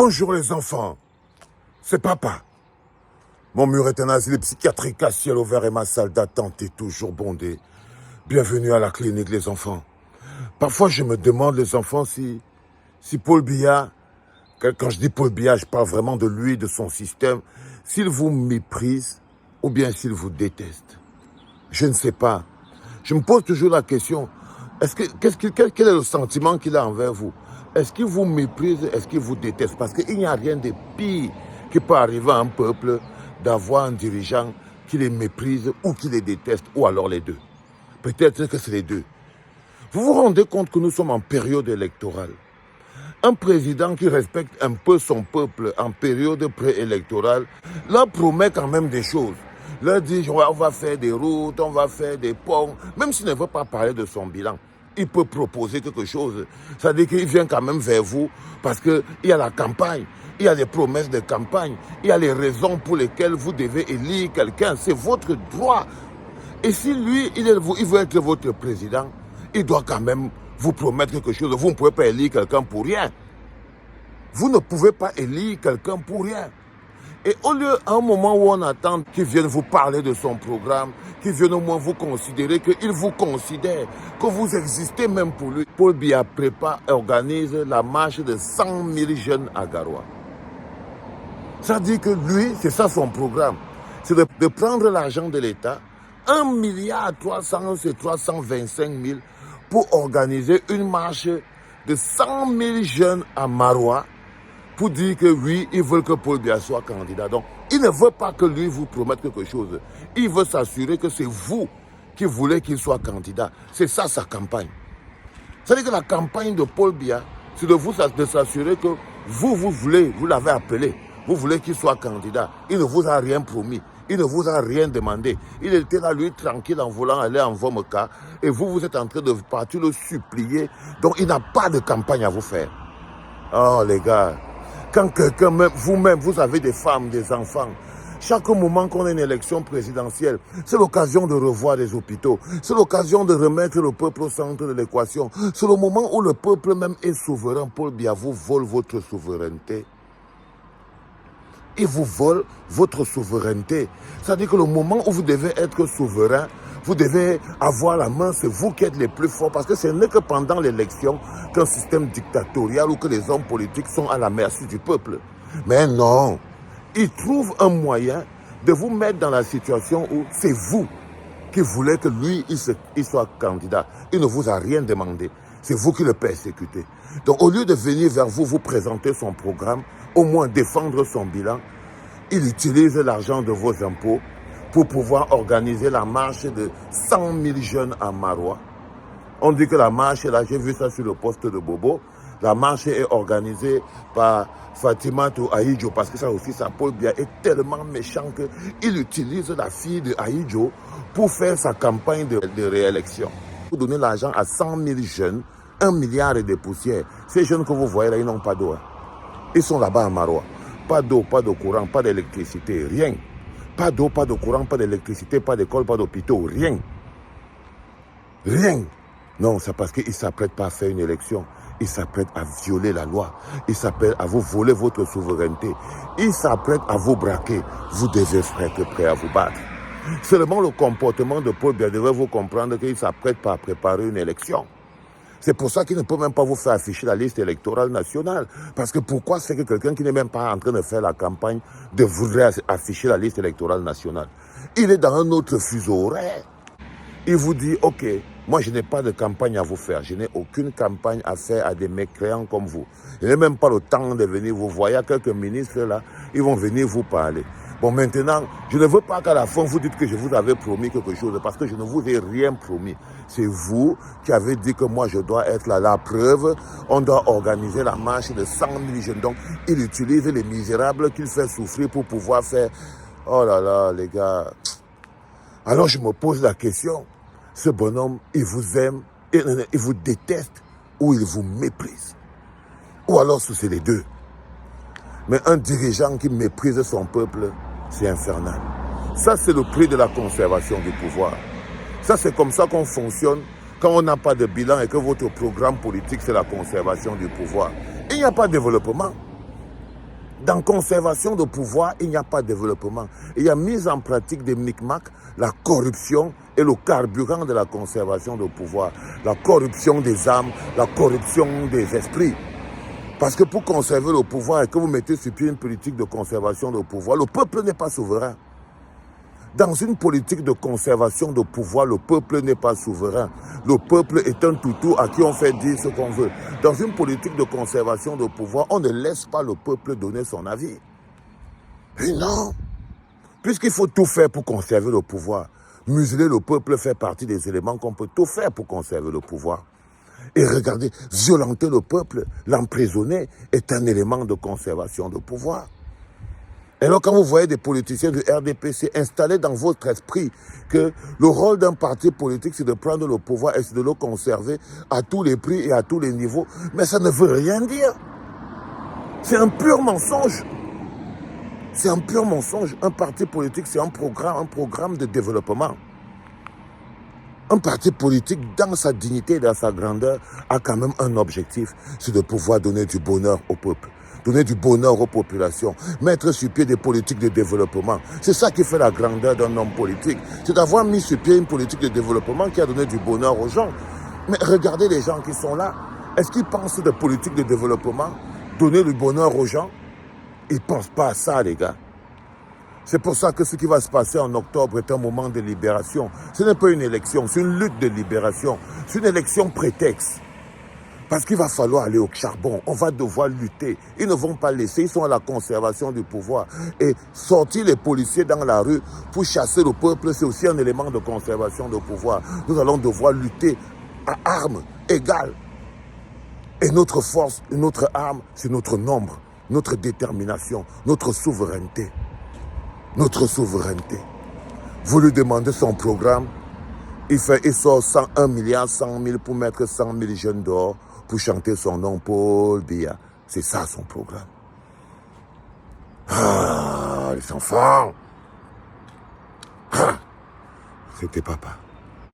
Bonjour les enfants, c'est papa. Mon mur est un asile psychiatrique à ciel ouvert et ma salle d'attente est toujours bondée. Bienvenue à la clinique les enfants. Parfois je me demande les enfants si Paul Biya, quand je dis Paul Biya, je parle vraiment de lui, de son système, s'il vous méprise ou bien s'il vous déteste. Je ne sais pas. Je me pose toujours la question, quel est le sentiment qu'il a envers vous? Est-ce qu'il vous méprise, est-ce qu'il vous déteste? Parce qu'il n'y a rien de pire qui peut arriver à un peuple d'avoir un dirigeant qui les méprise ou qui les déteste, ou alors les deux. Peut-être que c'est les deux. Vous vous rendez compte que nous sommes en période électorale. Un président qui respecte un peu son peuple en période préélectorale leur promet quand même des choses. Leur dit, on va faire des routes, on va faire des ponts, même s'il ne veut pas parler de son bilan. Il peut proposer quelque chose. C'est-à-dire qu'il vient quand même vers vous parce qu'il y a la campagne, il y a les promesses de campagne, il y a les raisons pour lesquelles vous devez élire quelqu'un. C'est votre droit. Et si lui, il veut être votre président, il doit quand même vous promettre quelque chose. Vous ne pouvez pas élire quelqu'un pour rien. Vous ne pouvez pas élire quelqu'un pour rien. Et au lieu, à un moment où on attend qu'il vienne vous parler de son programme, qu'il vienne au moins vous considérer, qu'il vous considère, que vous existez même pour lui, Paul Biya prépare et organise la marche de 100 000 jeunes à Garoua. Ça dit que lui, c'est ça son programme. C'est de prendre l'argent de l'État, 1 milliard 325 000 pour organiser une marche de 100 000 jeunes à Maroua, pour dire que oui, ils veulent que Paul Biya soit candidat. Donc, il ne veut pas que lui vous promette quelque chose. Il veut s'assurer que c'est vous qui voulez qu'il soit candidat. C'est ça sa campagne. C'est-à-dire que la campagne de Paul Biya, c'est de s'assurer que vous l'avez appelé, vous voulez qu'il soit candidat. Il ne vous a rien promis. Il ne vous a rien demandé. Il était là, lui, tranquille, en voulant aller en Vomeka. Et vous êtes en train de partir le supplier. Donc, il n'a pas de campagne à vous faire. Oh, les gars. Quand quelqu'un, vous-même, vous avez des femmes, des enfants, chaque moment qu'on a une élection présidentielle, c'est l'occasion de revoir les hôpitaux, c'est l'occasion de remettre le peuple au centre de l'équation, c'est le moment où le peuple même est souverain. Paul Biya vous vole votre souveraineté. Il vous vole votre souveraineté. C'est-à-dire que le moment où vous devez être souverain, vous devez avoir la main, c'est vous qui êtes les plus forts, parce que ce n'est que pendant l'élection qu'un système dictatorial ou que les hommes politiques sont à la merci du peuple. Mais non, il trouve un moyen de vous mettre dans la situation où c'est vous qui voulez que lui, il soit candidat. Il ne vous a rien demandé. C'est vous qui le persécutez. Donc au lieu de venir vers vous, vous présenter son programme, au moins défendre son bilan, il utilise l'argent de vos impôts pour pouvoir organiser la marche de 100 000 jeunes à Maroua. On dit que la marche, là, j'ai vu ça sur le poste de Bobo, la marche est organisée par Fatimatou Ahidjo, parce que ça aussi, ça, Paul Biya est tellement méchant qu'il utilise la fille de Ahidjo pour faire sa campagne de réélection. Pour donner l'argent à 100 000 jeunes, 1 milliard et des poussières. Ces jeunes que vous voyez là, ils n'ont pas d'eau. Hein. Ils sont là-bas à Maroua. Pas d'eau, pas de courant, pas d'électricité, rien. Pas d'eau, pas de courant, pas d'électricité, pas d'école, pas d'hôpitaux, rien. Rien. Non, c'est parce qu'ils ne s'apprêtent pas à faire une élection. Ils s'apprêtent à violer la loi. Ils s'apprêtent à vous voler votre souveraineté. Ils s'apprêtent à vous braquer. Vous devez être prêt à vous battre. Seulement le comportement de Paul Biya devrait vous comprendre qu'il ne s'apprête pas à préparer une élection. C'est pour ça qu'il ne peut même pas vous faire afficher la liste électorale nationale. Parce que pourquoi c'est que quelqu'un qui n'est même pas en train de faire la campagne devrait afficher la liste électorale nationale? Il est dans un autre fuseau horaire. Il vous dit, ok, moi je n'ai pas de campagne à vous faire. Je n'ai aucune campagne à faire à des mécréants comme vous. Je n'ai même pas le temps de venir vous voir. Il y a quelques ministres là, ils vont venir vous parler. Bon, maintenant, je ne veux pas qu'à la fin, vous dites que je vous avais promis quelque chose, parce que je ne vous ai rien promis. C'est vous qui avez dit que moi, je dois être là. La preuve, on doit organiser la marche de 100 000 jeunes. Donc, il utilise les misérables qu'il fait souffrir pour pouvoir faire... Oh là là, les gars. Alors, je me pose la question. Ce bonhomme, il vous aime, il vous déteste, ou il vous méprise. Ou alors, c'est les deux. Mais un dirigeant qui méprise son peuple, c'est infernal. Ça, c'est le prix de la conservation du pouvoir. Ça, c'est comme ça qu'on fonctionne quand on n'a pas de bilan et que votre programme politique, c'est la conservation du pouvoir. Il n'y a pas de développement. Dans conservation de pouvoir, il n'y a pas de développement. Il y a mise en pratique des micmacs, la corruption est le carburant de la conservation de pouvoir. La corruption des âmes, la corruption des esprits. Parce que pour conserver le pouvoir et que vous mettez sur pied une politique de conservation de pouvoir, le peuple n'est pas souverain. Dans une politique de conservation de pouvoir, le peuple n'est pas souverain. Le peuple est un toutou à qui on fait dire ce qu'on veut. Dans une politique de conservation de pouvoir, on ne laisse pas le peuple donner son avis. Et non. Puisqu'il faut tout faire pour conserver le pouvoir. Museler le peuple fait partie des éléments qu'on peut tout faire pour conserver le pouvoir. Et regardez, violenter le peuple, l'emprisonner, est un élément de conservation de pouvoir. Et alors quand vous voyez des politiciens du RDPC installer dans votre esprit que le rôle d'un parti politique, c'est de prendre le pouvoir et c'est de le conserver à tous les prix et à tous les niveaux, mais ça ne veut rien dire. C'est un pur mensonge. C'est un pur mensonge. Un parti politique, c'est un programme de développement. Un parti politique, dans sa dignité et dans sa grandeur, a quand même un objectif, c'est de pouvoir donner du bonheur au peuple, donner du bonheur aux populations, mettre sur pied des politiques de développement. C'est ça qui fait la grandeur d'un homme politique. C'est d'avoir mis sur pied une politique de développement qui a donné du bonheur aux gens. Mais regardez les gens qui sont là. Est-ce qu'ils pensent de politique de développement, donner du bonheur aux gens? Ils ne pensent pas à ça, les gars. C'est pour ça que ce qui va se passer en octobre est un moment de libération. Ce n'est pas une élection, c'est une lutte de libération. C'est une élection prétexte. Parce qu'il va falloir aller au charbon. On va devoir lutter. Ils ne vont pas laisser. Ils sont à la conservation du pouvoir. Et sortir les policiers dans la rue pour chasser le peuple, c'est aussi un élément de conservation de pouvoir. Nous allons devoir lutter à armes égales. Et notre force, notre arme, c'est notre nombre, notre détermination, notre souveraineté. Notre souveraineté. Vous lui demandez son programme, il sort 101 milliards, 100 000 pour mettre 100 000 jeunes dehors pour chanter son nom, Paul Biya. C'est ça son programme. Ah, les enfants. Ah, c'était papa.